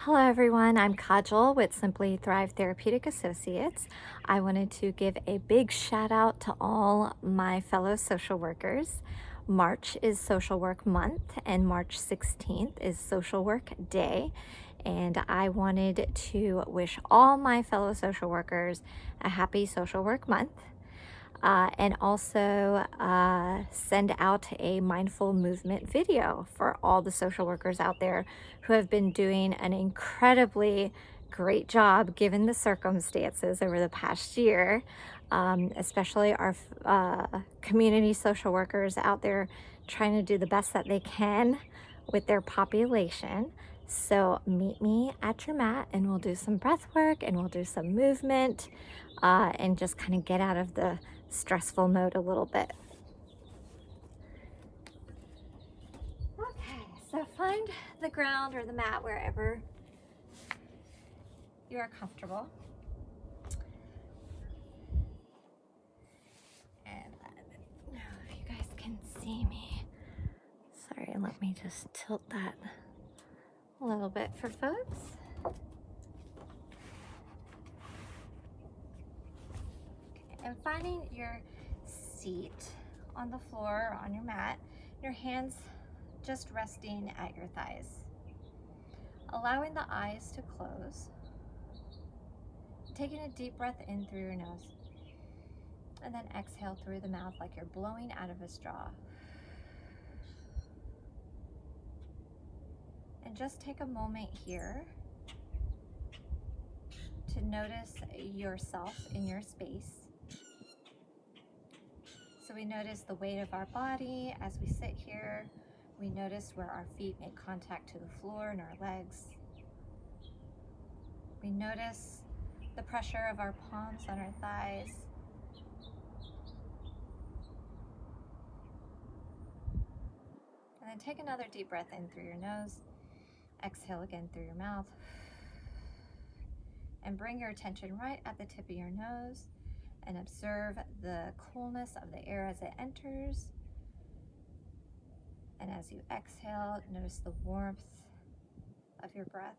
Hello, everyone. I'm Kajal with Simply Thrive Therapeutic Associates. I wanted to give a big shout out to all my fellow social workers. March is Social Work Month, and March 16th is Social Work Day. And I wanted to wish all my fellow social workers a happy Social Work Month. And also send out a mindful movement video for all the social workers out there who have been doing an incredibly great job given the circumstances over the past year, especially our community social workers out there trying to do the best that they can with their population. So meet me at your mat and we'll do some breath work and we'll do some movement and just kind of get out of the stressful mode a little bit. Okay, so find the ground or the mat wherever you are comfortable. And now if you guys can see me. Sorry, let me just tilt that a little bit for folks. Okay, and finding your seat on the floor or on your mat, your hands just resting at your thighs. Allowing the eyes to close. Taking a deep breath in through your nose. And then exhale through the mouth like you're blowing out of a straw. And just take a moment here to notice yourself in your space. So we notice the weight of our body as we sit here. We notice where our feet make contact to the floor and our legs. We notice the pressure of our palms on our thighs. And then take another deep breath in through your nose. Exhale again through your mouth. And bring your attention right at the tip of your nose and observe the coolness of the air as it enters. And as you exhale, notice the warmth of your breath.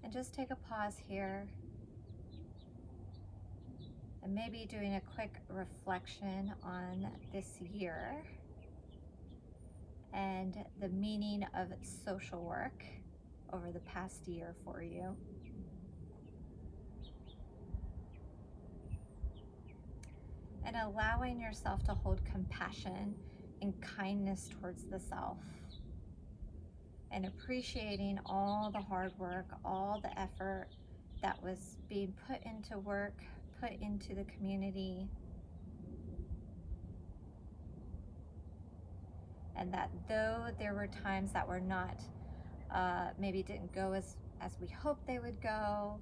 And just take a pause here and maybe doing a quick reflection on this year and the meaning of social work over the past year for you. And allowing yourself to hold compassion and kindness towards the self. And appreciating all the hard work, all the effort that was being put into work, put into the community. And that though there were times that were not, maybe didn't go as we hoped they would go,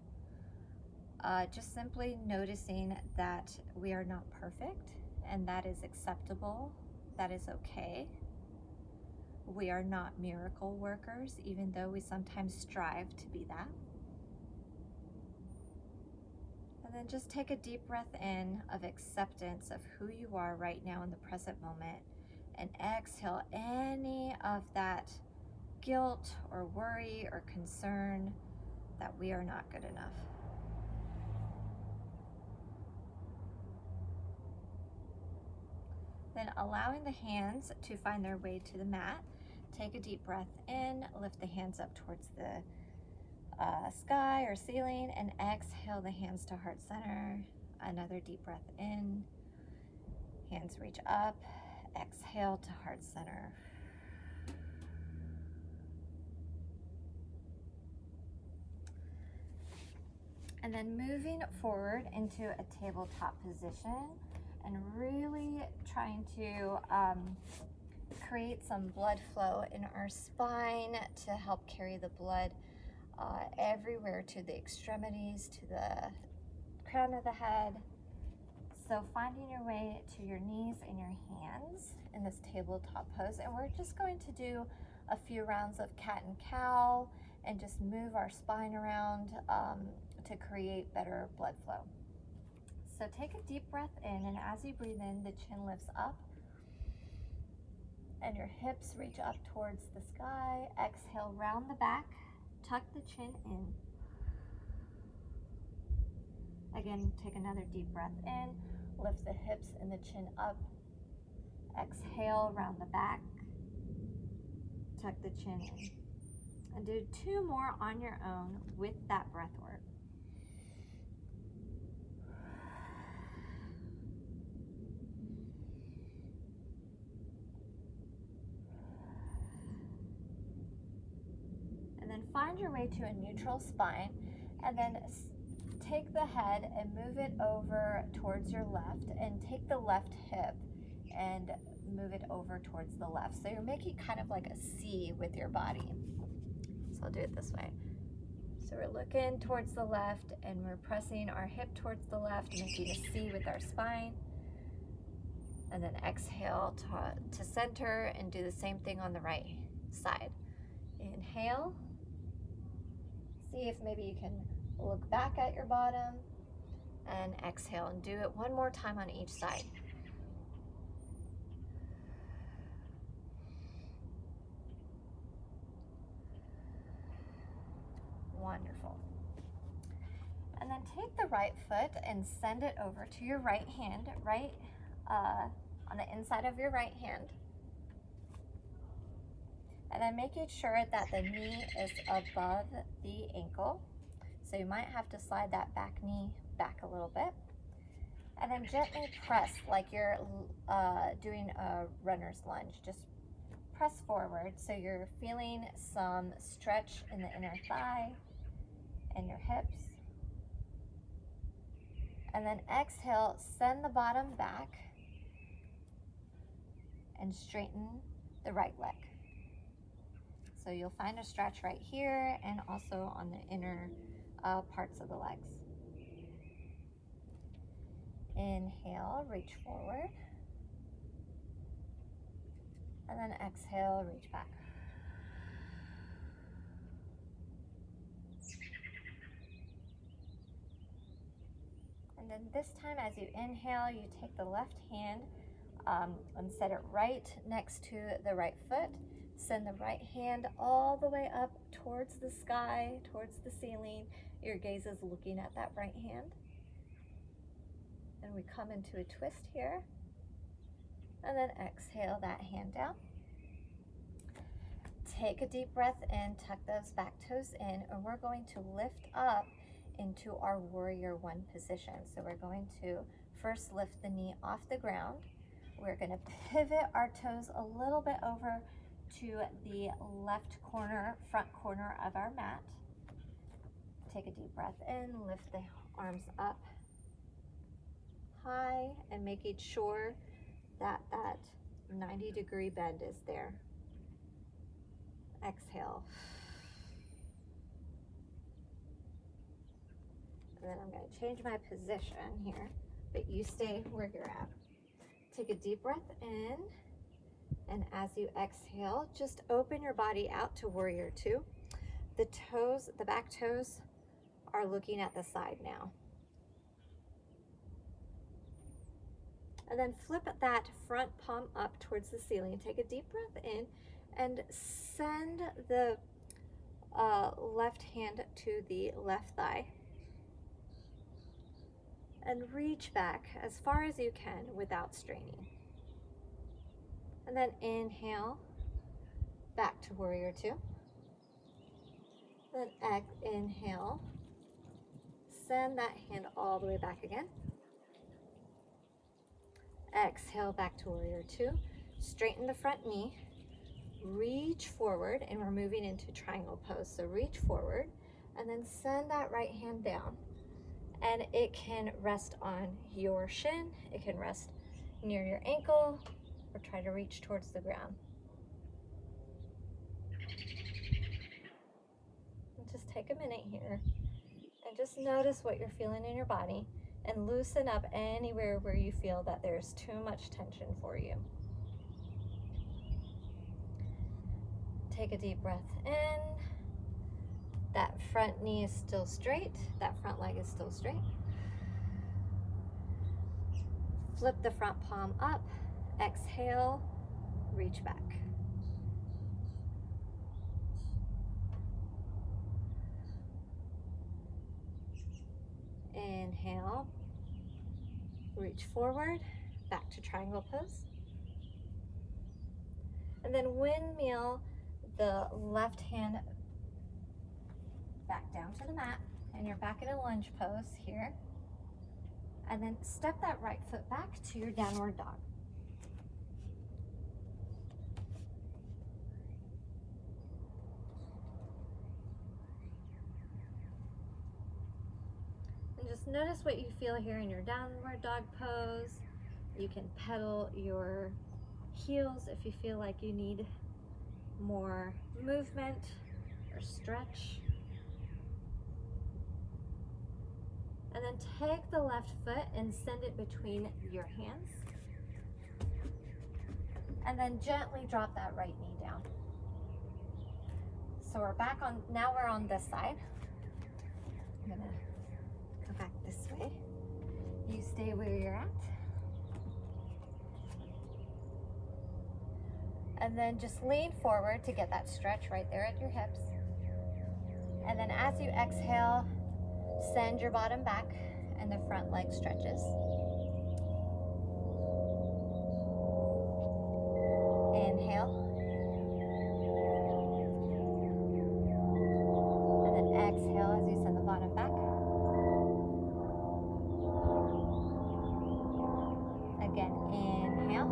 just simply noticing that we are not perfect and that is acceptable, that is okay. We are not miracle workers, even though we sometimes strive to be that. And then just take a deep breath in of acceptance of who you are right now in the present moment, and exhale any of that guilt or worry or concern that we are not good enough. Then allowing the hands to find their way to the mat. Take a deep breath in, lift the hands up towards the sky or ceiling, and exhale the hands to heart center. Another deep breath in, hands reach up, exhale to heart center. And then moving forward into a tabletop position and really trying to create some blood flow in our spine to help carry the blood everywhere to the extremities, to the crown of the head. So finding your way to your knees and your hands in this tabletop pose. And we're just going to do a few rounds of cat and cow and just move our spine around to create better blood flow. So take a deep breath in, and as you breathe in, the chin lifts up and your hips reach up towards the sky. Exhale, round the back, tuck the chin in. Again, take another deep breath in, lift the hips and the chin up. Exhale, round the back, tuck the chin in. And do 2 more on your own with that breath work. And then find your way to a neutral spine, and then take the head and move it over towards your left, and take the left hip and move it over towards the left. So you're making kind of like a C with your body. So I'll do it this way. So we're looking towards the left and we're pressing our hip towards the left, making a C with our spine. And then exhale to center and do the same thing on the right side. Inhale. See if maybe you can look back at your bottom, and exhale, and do it one more time on each side. Wonderful. And then take the right foot and send it over to your right hand, on the inside of your right hand. And then making sure that the knee is above the ankle. So you might have to slide that back knee back a little bit. And then gently press like you're doing a runner's lunge. Just press forward so you're feeling some stretch in the inner thigh and your hips. And then exhale, send the bottom back and straighten the right leg. So you'll find a stretch right here and also on the inner parts of the legs. Inhale, reach forward. And then exhale, reach back. And then this time, as you inhale, you take the left hand and set it right next to the right foot. Send the right hand all the way up towards the sky, towards the ceiling. Your gaze is looking at that right hand. And we come into a twist here. And then exhale that hand down. Take a deep breath in, tuck those back toes in, and we're going to lift up into our warrior one position. So we're going to first lift the knee off the ground. We're going to pivot our toes a little bit over to the left corner, front corner of our mat. Take a deep breath in, lift the arms up high, and making sure that 90-degree bend is there. Exhale. And then I'm going to change my position here, but you stay where you're at. Take a deep breath in, and as you exhale, just open your body out to warrior two. The back toes are looking at the side now. And then flip that front palm up towards the ceiling. Take a deep breath in and send the left hand to the left thigh. And reach back as far as you can without straining. And then inhale, back to warrior two. Then inhale, send that hand all the way back again. Exhale, back to warrior two. Straighten the front knee, reach forward, and we're moving into triangle pose. So reach forward, and then send that right hand down. And it can rest on your shin, it can rest near your ankle, or try to reach towards the ground. And just take a minute here and just notice what you're feeling in your body and loosen up anywhere where you feel that there's too much tension for you. Take a deep breath in. That front knee is still straight. That front leg is still straight. Flip the front palm up, exhale, reach back. Inhale, reach forward, back to triangle pose. And then windmill the left hand back down to the mat, and you're back in a lunge pose here. And then step that right foot back to your downward dog. And just notice what you feel here in your downward dog pose. You can pedal your heels if you feel like you need more movement or stretch. And then take the left foot and send it between your hands. And then gently drop that right knee down. So we're back on, now we're on this side. I'm gonna go back this way. You stay where you're at. And then just lean forward to get that stretch right there at your hips. And then as you exhale, send your bottom back and the front leg stretches. Inhale. And then exhale as you send the bottom back. Again, inhale.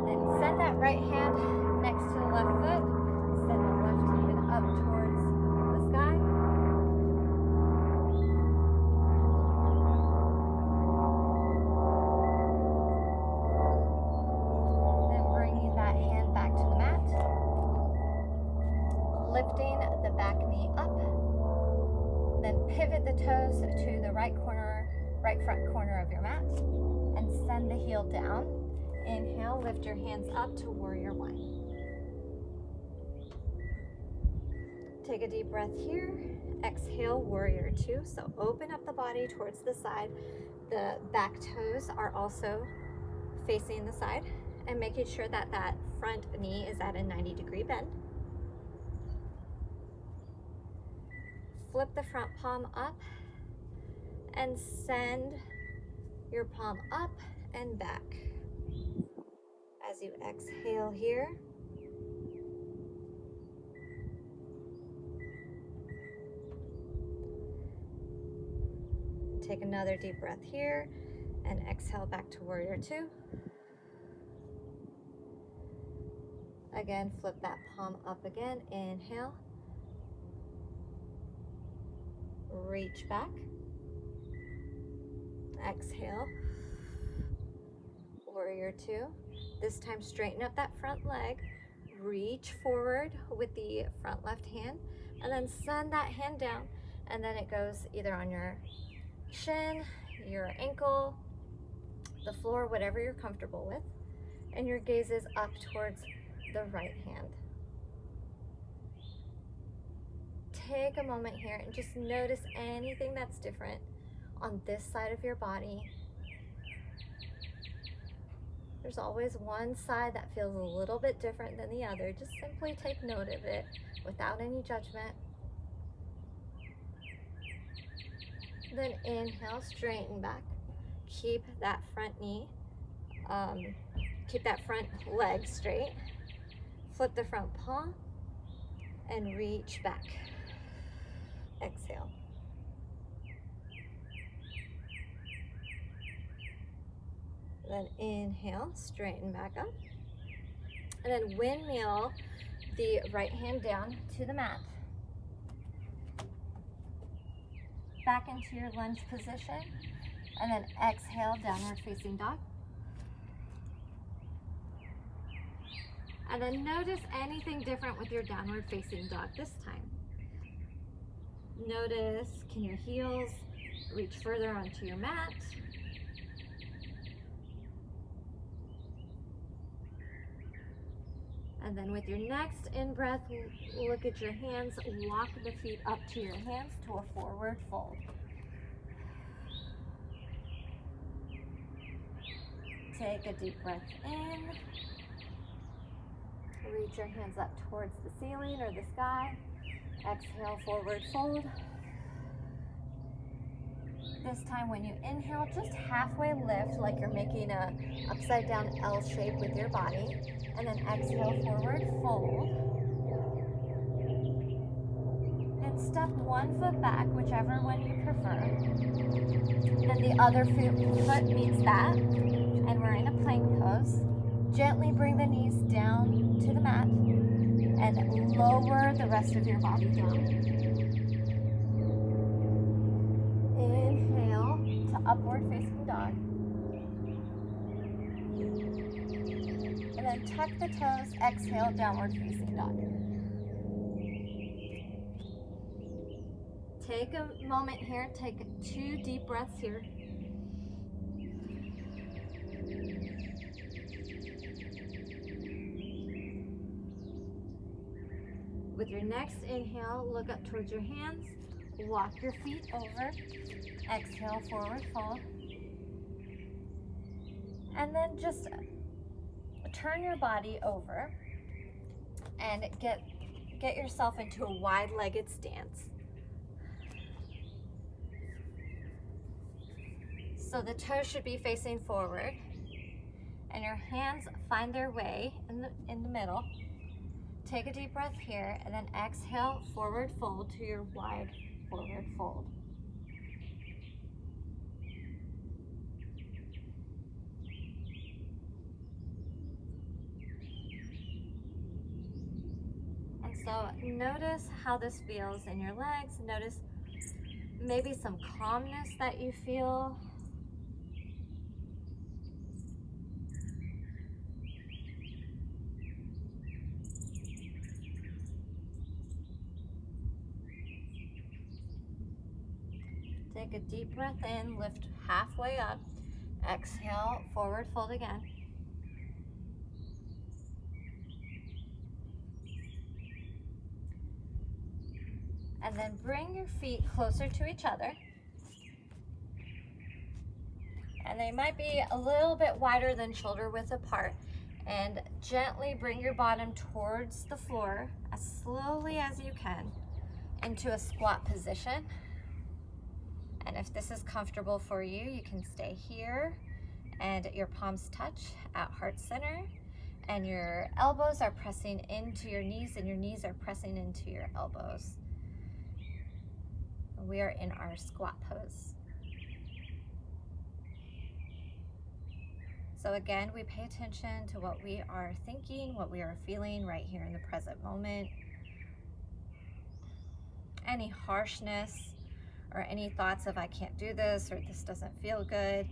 Then send that right hand next to the left foot. Send the left hand up towards the sky. Then bringing that hand back to the mat. Lifting the back knee up. Then pivot the toes to the right front corner of your mat. And send the heel down. Inhale, lift your hands up to warrior one. Take a deep breath here. Exhale, warrior two. So open up the body towards the side. The back toes are also facing the side, and making sure that that front knee is at a 90-degree bend. Flip the front palm up and send your palm up and back. As you exhale here, take another deep breath here and exhale back to warrior two. Again, flip that palm up again. Inhale, reach back, exhale, warrior two. This time straighten up that front leg, reach forward with the front left hand, and then send that hand down, and then it goes either on your shin, your ankle, the floor, whatever you're comfortable with, and your gaze is up towards the right hand. Take a moment here and just notice anything that's different on this side of your body. There's always one side that feels a little bit different than the other. Just simply take note of it without any judgment. Then inhale, straighten back. Keep that front knee, keep that front leg straight. Flip the front palm and reach back. Exhale. Then inhale, straighten back up. And then windmill the right hand down to the mat. Back into your lunge position. And then exhale, downward facing dog. And then notice anything different with your downward facing dog this time. Notice, can your heels reach further onto your mat? And then with your next in-breath, look at your hands, walk the feet up to your hands to a forward fold. Take a deep breath in. Reach your hands up towards the ceiling or the sky. Exhale, forward fold. This time when you inhale, just halfway lift like you're making a upside down L shape with your body. And then exhale, forward fold. Then step one foot back, whichever one you prefer. Then the other foot meets that. And we're in a plank pose. Gently bring the knees down to the mat and lower the rest of your body down. Inhale to upward facing dog. And then tuck the toes, exhale, downward facing dog. Take a moment here, take 2 deep breaths here. With your next inhale, look up towards your hands, walk your feet over, exhale, forward fold. And then just turn your body over and get yourself into a wide-legged stance. So the toes should be facing forward and your hands find their way in the middle. Take a deep breath here and then exhale, forward fold to your wide forward fold. And so notice how this feels in your legs. Notice maybe some calmness that you feel. Take a deep breath in, lift halfway up. Exhale, forward fold again. And then bring your feet closer to each other. And they might be a little bit wider than shoulder width apart. And gently bring your bottom towards the floor as slowly as you can into a squat position. And if this is comfortable for you, you can stay here and your palms touch at heart center and your elbows are pressing into your knees and your knees are pressing into your elbows. We are in our squat pose. So again, we pay attention to what we are thinking, what we are feeling right here in the present moment. Any harshness or any thoughts of I can't do this or this doesn't feel good,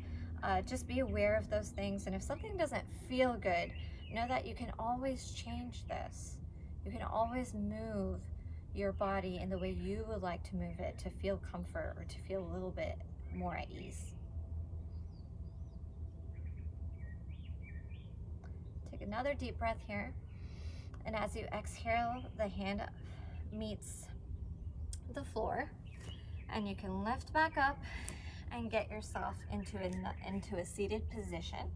just be aware of those things. And if something doesn't feel good, know that you can always change this. You can always move your body in the way you would like to move it to feel comfort or to feel a little bit more at ease. Take another deep breath here. And as you exhale, the hand meets the floor and you can lift back up and get yourself into a seated position.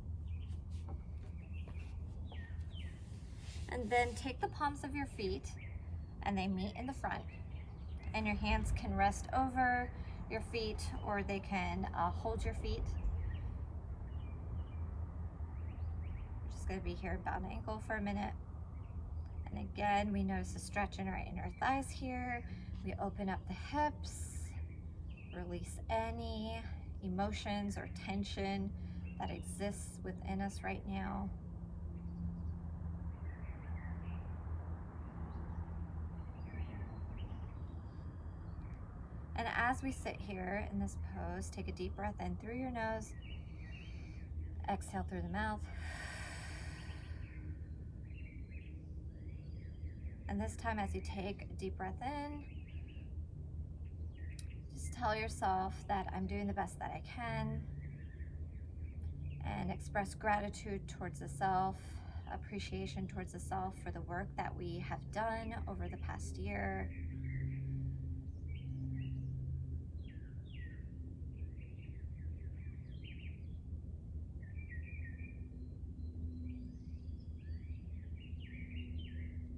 And then take the palms of your feet and they meet in the front. And your hands can rest over your feet or they can hold your feet. We're just gonna be here about an ankle for a minute. And again, we notice a stretch in our inner thighs here. We open up the hips, release any emotions or tension that exists within us right now. And as we sit here in this pose, take a deep breath in through your nose, exhale through the mouth. And this time as you take a deep breath in, just tell yourself that I'm doing the best that I can and express gratitude towards the self, appreciation towards the self for the work that we have done over the past year.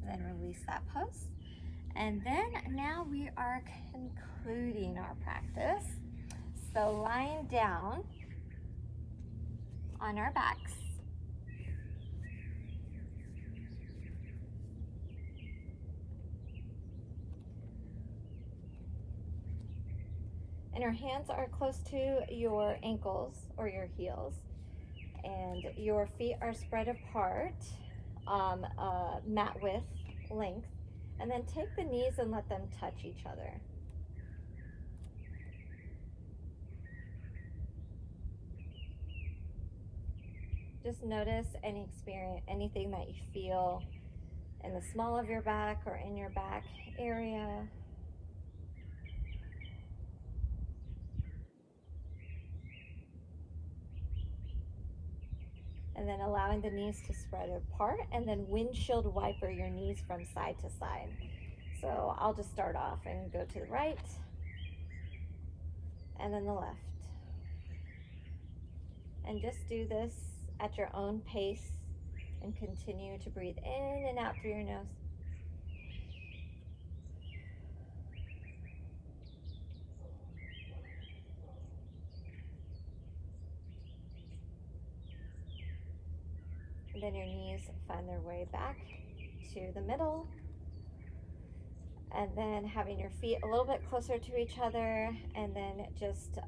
And then release that pose. And then now we are concluding our practice. So lying down on our backs. And our hands are close to your ankles or your heels. And your feet are spread apart, mat width, length. And then take the knees and let them touch each other. Just notice anything that you feel in the small of your back or in your back area. And then allowing the knees to spread apart, and then windshield wiper your knees from side to side. So I'll just start off and go to the right and then the left. And just do this at your own pace and continue to breathe in and out through your nose. And then your knees find their way back to the middle. And then having your feet a little bit closer to each other, and then just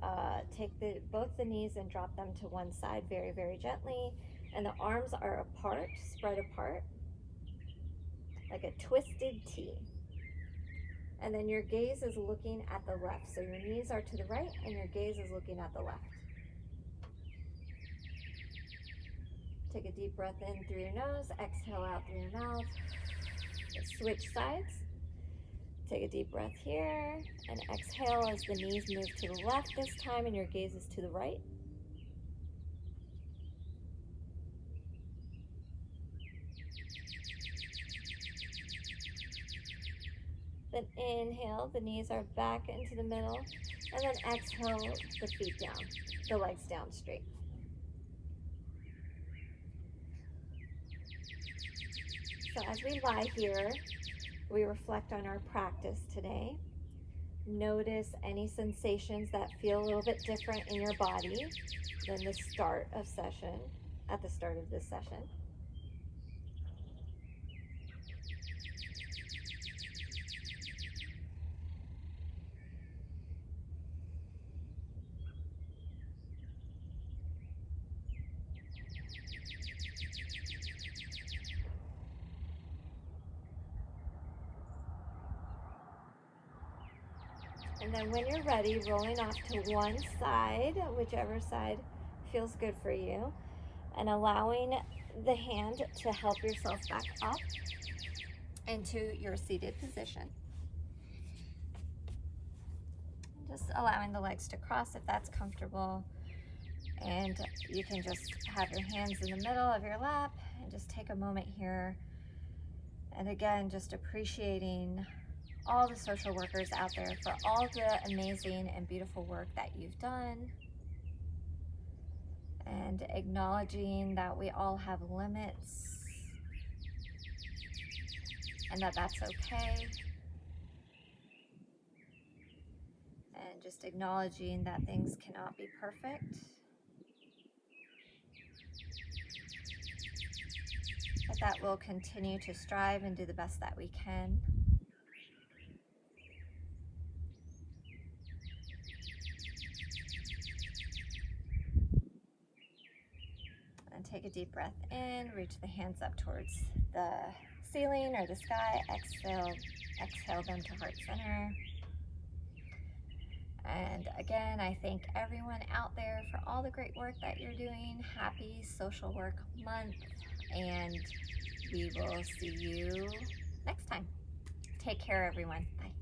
take both the knees and drop them to one side very, very gently. And the arms are apart, spread apart, like a twisted T. And then your gaze is looking at the left. So your knees are to the right and your gaze is looking at the left. Take a deep breath in through your nose, exhale out through your mouth. Switch sides. Take a deep breath here and exhale as the knees move to the left this time and your gaze is to the right. Then inhale, the knees are back into the middle, and then exhale, the feet down, the legs down straight. So as we lie here, we reflect on our practice today. Notice any sensations that feel a little bit different in your body than the start of session, at the start of this session. And then when you're ready, rolling off to one side, whichever side feels good for you, and allowing the hand to help yourself back up into your seated position. Just allowing the legs to cross if that's comfortable. And you can just have your hands in the middle of your lap and just take a moment here. And again, just appreciating all the social workers out there for all the amazing and beautiful work that you've done, and acknowledging that we all have limits and that that's okay, and just acknowledging that things cannot be perfect, but that we'll continue to strive and do the best that we can. Take a deep breath in, reach the hands up towards the ceiling or the sky. Exhale them to heart center. And again, I thank everyone out there for all the great work that you're doing. Happy Social Work Month, and we will see you next time. Take care, everyone. Bye.